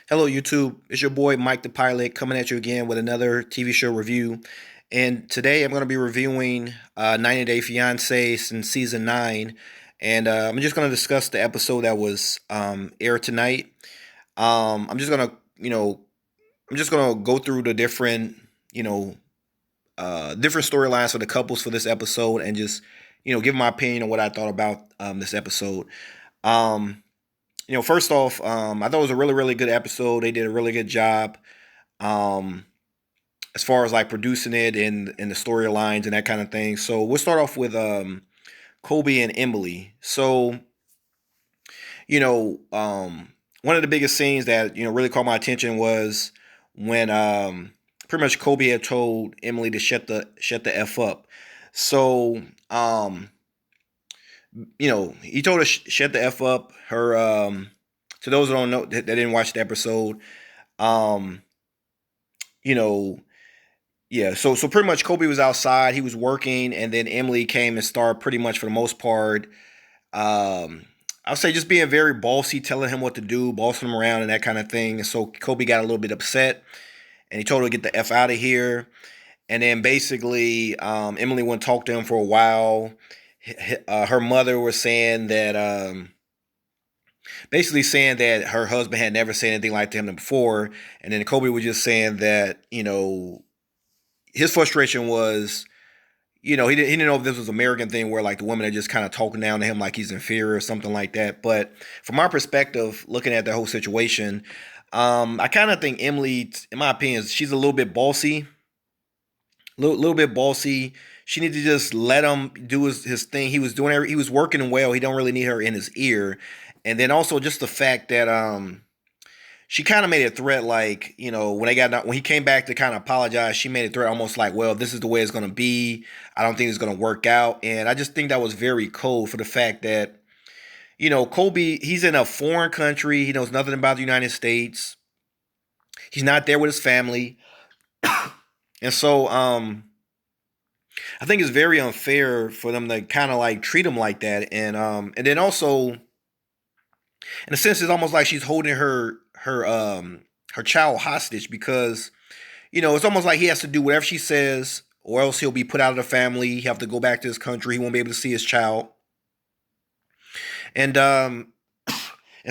Hello, YouTube. It's your boy Mike the Pilot coming at you again with another TV show review. And today I'm going to be reviewing 90 Day Fiancé since season 9. And I'm just going to discuss the episode that was aired tonight. I'm just going to, I'm just going to go through the different, different storylines for the couples for this episode and just, give my opinion on what I thought about this episode. Um, First off, I thought it was a really, really good episode. They did a really good job um, as far as like producing it and the storylines and that kind of thing. So we'll start off with Kobe and Emily. So you know, one of the biggest scenes that really caught my attention was when pretty much Kobe had told Emily to shut the f up. So he told her shut the f up. Her to those who don't know that didn't watch the episode, um, you know, yeah. So pretty much Kobe was outside. He was working, and then Emily came and started pretty much for the most part. I'll say just being very bossy, telling him what to do, bossing him around, and that kind of thing. And so Kobe got a little bit upset, and he told her to get the f out of here. And then basically, Emily went and talked to him for a while. Her mother was saying that basically saying that her husband had never said anything like to him before, and then Kobe was just saying that his frustration was he didn't know if this was an American thing where like the women are just kind of talking down to him like he's inferior or something like that. But from our perspective, looking at the whole situation, I kind of think Emily, in my opinion, she's a little bit bossy, little bit bossy. She needs to just let him do his thing. He was doing he was working well. He don't really need her in his ear. And then also just the fact that she kind of made a threat like, when he came back to kind of apologize, she made a threat almost like, well, this is the way it's going to be. I don't think it's going to work out. And I just think that was very cold for the fact that, Kobe, he's in a foreign country. He knows nothing about the United States. He's not there with his family. And so I think it's very unfair for them to kind of like treat him like that. And then also in a sense it's almost like she's holding her child hostage because it's almost like he has to do whatever she says or else he'll be put out of the family. He have to go back to his country. He won't be able to see his child. And and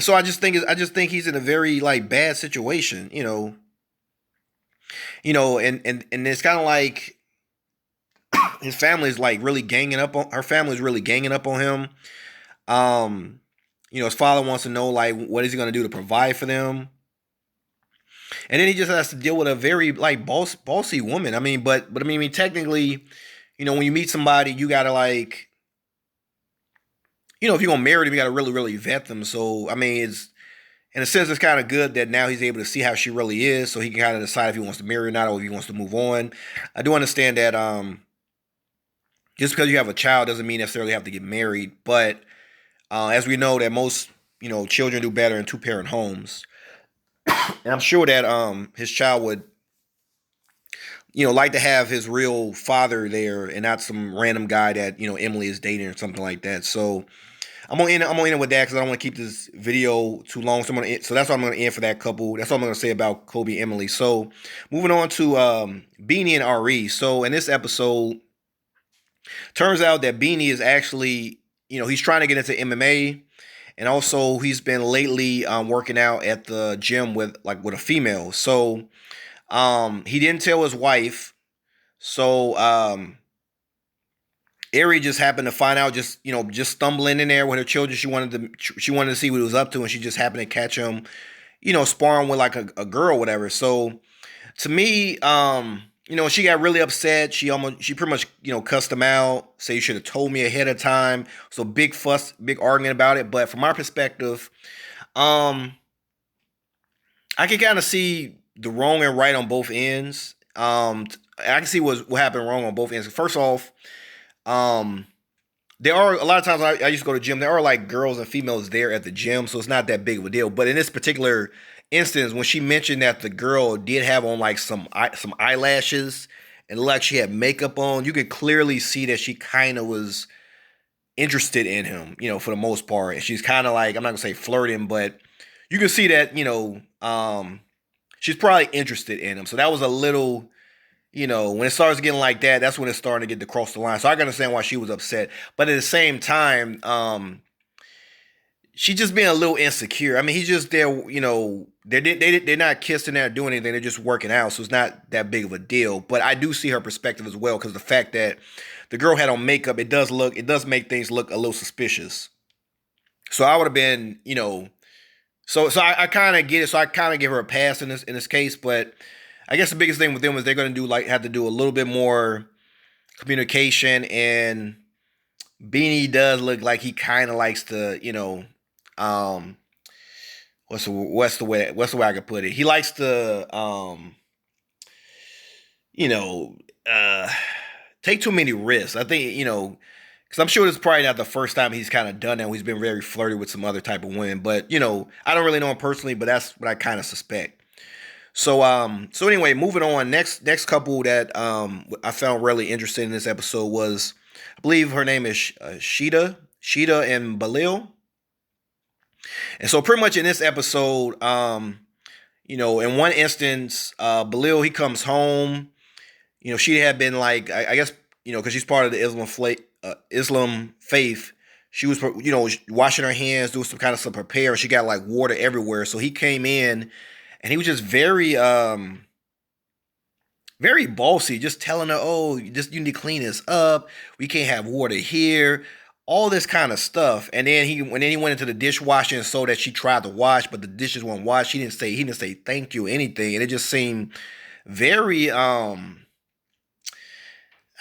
so I just think he's in a very like bad situation, and it's kind of like his family is like really ganging up on her family is really ganging up on him. Um, his father wants to know like what is he going to do to provide for them, and then he just has to deal with a very like bossy woman. I mean, but I mean, technically, when you meet somebody, you gotta like, if you're gonna marry them, you gotta really really vet them. So I mean, it's in a sense, it's kind of good that now he's able to see how she really is, so he can kind of decide if he wants to marry or not, or if he wants to move on. I do understand that just because you have a child doesn't mean necessarily have to get married, but as we know that most children do better in two parent homes, and I'm sure that his child would like to have his real father there and not some random guy that Emily is dating or something like that. So I'm gonna end it with that because I don't want to keep this video too long. So that's what I'm gonna end for that couple. That's all I'm gonna say about Kobe and Emily. So moving on to Beanie and Re. So in this episode, turns out that Beanie is actually he's trying to get into MMA, and also he's been lately working out at the gym with a female. So he didn't tell his wife. So Ari just happened to find out, just stumbling in there with her children. She wanted to see what he was up to, and she just happened to catch him, sparring with like a girl, or whatever. So to me, she got really upset. She pretty much, cussed him out. Say you should have told me ahead of time. So big fuss, big argument about it. But from my perspective, um, I can kind of see the wrong and right on both ends. I can see what happened wrong on both ends. First off, um, there are a lot of times I used to go to the gym. There are like girls and females there at the gym, so it's not that big of a deal. But in this particular instance, when she mentioned that the girl did have on like some eyelashes and looked like she had makeup on, you could clearly see that she kind of was interested in him, for the most part. And she's kind of like, I'm not gonna say flirting, but you can see that she's probably interested in him. So that was a little, when it starts getting like that, that's when it's starting to get to cross the line. So I can understand why she was upset, but at the same time, she's just being a little insecure. I mean, he's just there, they're not kissing, they're not doing anything, they're just working out, so it's not that big of a deal. But I do see her perspective as well, because the fact that the girl had on makeup, it does make things look a little suspicious. So I would have been, so I kind of get it. So I kind of give her a pass in this case. But I guess the biggest thing with them is they're going to have to do a little bit more communication. And Beanie does look like he kind of likes to, um, what's the way I could put it? He likes to, you know, uh, take too many risks. I think, because I'm sure this is probably not the first time he's kind of done that. He's been very flirty with some other type of women, but I don't really know him personally, but that's what I kind of suspect. So anyway, moving on. Next couple that I found really interesting in this episode was, I believe her name is Sheeta and Balil. And so pretty much in this episode, in one instance, Balil, he comes home. She had been like, I guess, because she's part of the Islam faith. She was, washing her hands, doing some prepare. She got like water everywhere. So he came in, and he was just very, very bossy, just telling her, "Oh, you need to clean this up. We can't have water here." All this kind of stuff. And then he went into the dishwasher and saw that she tried to wash, but the dishes weren't washed. He didn't say thank you or anything. And it just seemed very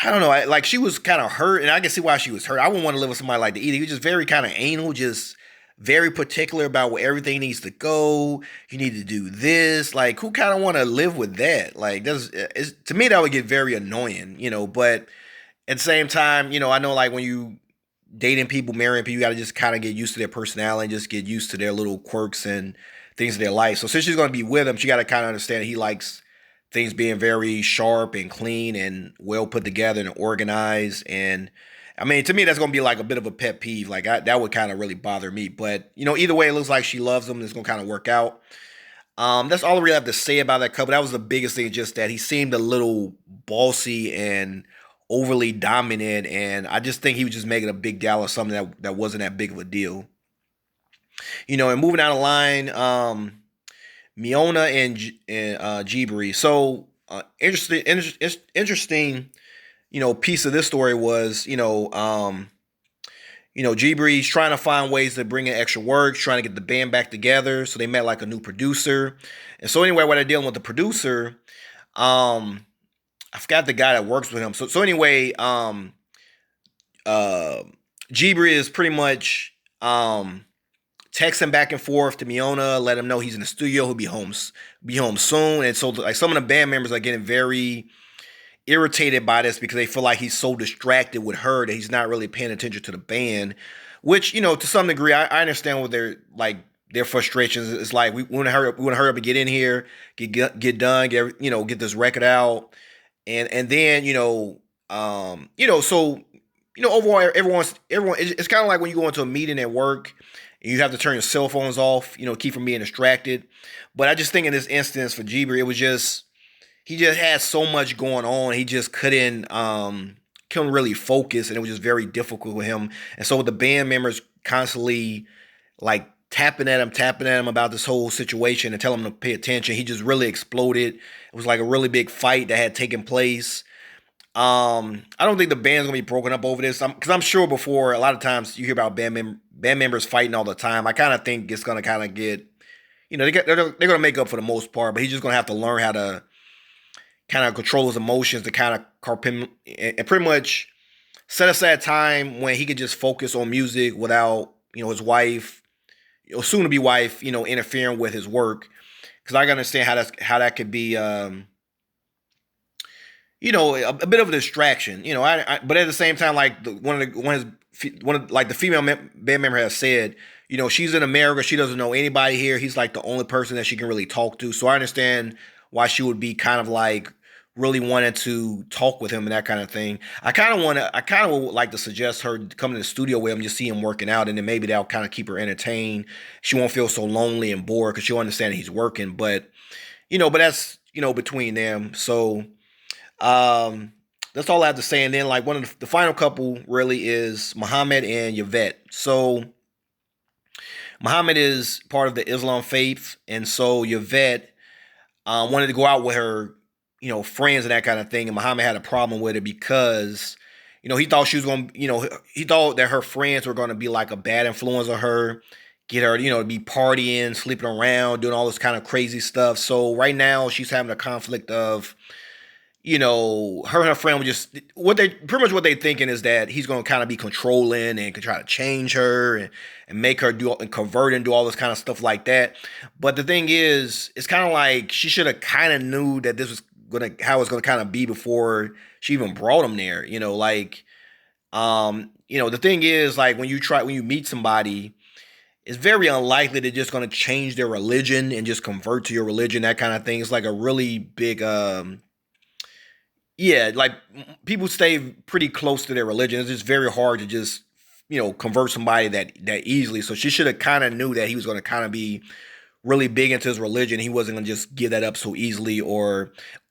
I don't know. Like she was kind of hurt, and I can see why she was hurt. I wouldn't want to live with somebody like that either. He was just very kind of anal, just very particular about where everything needs to go. You need to do this. Like, who kind of want to live with that? Like, to me, that would get very annoying, But at the same time, I know like when you dating people, marrying people, you got to just kind of get used to their personality and just get used to their little quirks and things of their life. So since she's going to be with him, she got to kind of understand he likes things being very sharp and clean and well put together and organized. And I mean, to me, that's going to be like a bit of a pet peeve. Like that would kind of really bother me. But either way, it looks like she loves him. It's going to kind of work out. That's all I really have to say about that couple. That was the biggest thing, just that he seemed a little bossy and overly dominant, and I just think he was just making a big deal of something that wasn't that big of a deal. And moving down the line, Miona and Jibri. So interesting, piece of this story was, Jibri's trying to find ways to bring in extra work, trying to get the band back together. So they met like a new producer. And so anyway, while they're dealing with the producer, I forgot the guy that works with him. So anyway, Jibri is pretty much texting back and forth to Miona, let him know he's in the studio, he'll be home soon. And so like some of the band members are getting very irritated by this because they feel like he's so distracted with her that he's not really paying attention to the band. Which, to some degree, I understand what their frustrations. It's like we want to hurry up and get in here, get done, get this record out. And then so overall everyone it's kind of like when you go into a meeting at work and you have to turn your cell phones off, keep from being distracted. But I just think in this instance for Jibri, it was just he just had so much going on, he just couldn't really focus, and it was just very difficult with him. And so with the band members constantly like tapping at him about this whole situation and telling him to pay attention, he just really exploded. It was like a really big fight that had taken place. I don't think the band's gonna be broken up over this, because I'm sure before a lot of times you hear about band members fighting all the time. I kind of think it's gonna kind of get, they're gonna make up for the most part, but he's just gonna have to learn how to kind of control his emotions, to kind of and pretty much set aside time when he could just focus on music without his wife, soon to be wife, interfering with his work. Because I can understand how that could be, a bit of a distraction. But at the same time, like one of like the female band member has said, she's in America, she doesn't know anybody here. He's like the only person that she can really talk to. So I understand why she would be kind of like really wanted to talk with him and that kind of thing. I kind of would like to suggest her come to the studio with him, just see him working out, and then maybe that'll kind of keep her entertained. She won't feel so lonely and bored because she'll understand that he's working. But but that's between them. So um, that's all I have to say. And then like one of the final couple really is Muhammad and Yvette. So Muhammad is part of the Islam faith, and so Yvette wanted to go out with her, friends and that kind of thing. And Muhammad had a problem with it because, he thought she was going to, he thought that her friends were going to be like a bad influence on her, get her, to be partying, sleeping around, doing all this kind of crazy stuff. So right now she's having a conflict of, her and her friend were just pretty much what they thinking is that he's going to kind of be controlling and could try to change her and make her do and convert and do all this kind of stuff like that. But the thing is, it's kind of like she should have kind of knew that this was how it's gonna kind of be before she even brought him there. The thing is, like when you meet somebody, it's very unlikely they're just gonna change their religion and just convert to your religion, that kind of thing. It's like a really big yeah, like people stay pretty close to their religion. It's just very hard to just convert somebody that easily. So she should have kind of knew that he was going to kind of be really big into his religion. He wasn't going to just give that up so easily.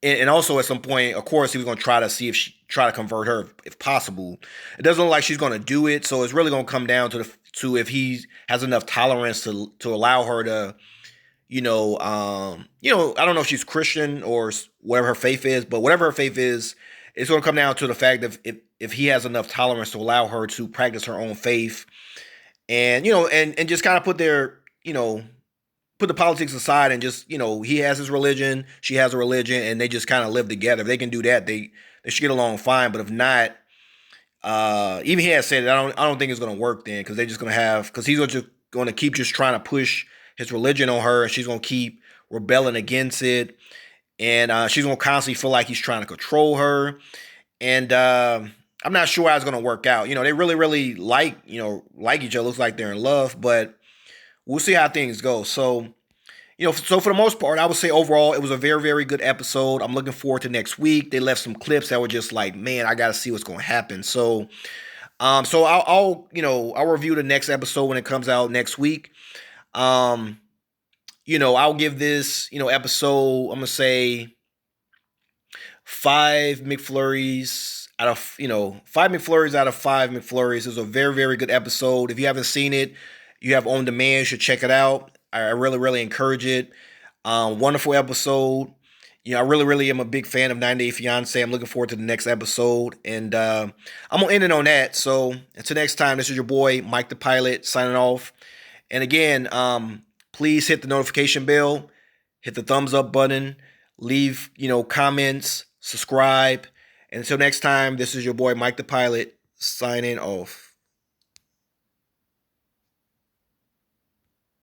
And also at some point, of course, he was going to try to see if she try to convert her if possible. It doesn't look like she's going to do it. So it's really going to come down to if he has enough tolerance to allow her to I don't know if she's Christian or whatever her faith is, but whatever her faith is, it's going to come down to the fact that if he has enough tolerance to allow her to practice her own faith, and and just kind of put the politics aside and just he has his religion, she has a religion, and they just kind of live together. If they can do that, they should get along fine. But if not, even he has said that I don't think it's going to work then because they're just going to have because he's just going to keep just trying to push his religion on her, and she's gonna keep rebelling against it, and she's gonna constantly feel like he's trying to control her, and I'm not sure how it's gonna work out. They really, really like each other. Looks like they're in love, but we'll see how things go. So so for the most part, I would say overall it was a very, very good episode. I'm looking forward to next week. They left some clips that were just like, man, I got to see what's gonna happen. So I'll review the next episode when it comes out next week. I'll give this, episode, I'm gonna say 5 McFlurries out of 5 McFlurries. It's a very, very good episode. If you haven't seen it, you have on demand, you should check it out. I really, really encourage it. Wonderful episode. I really, really am a big fan of 90 Day Fiancé. I'm looking forward to the next episode. And I'm going to end it on that. So until next time, this is your boy, Mike the Pilot, signing off. And again, please hit the notification bell, hit the thumbs up button, leave, comments, subscribe. And until next time, this is your boy, Mike the Pilot, signing off.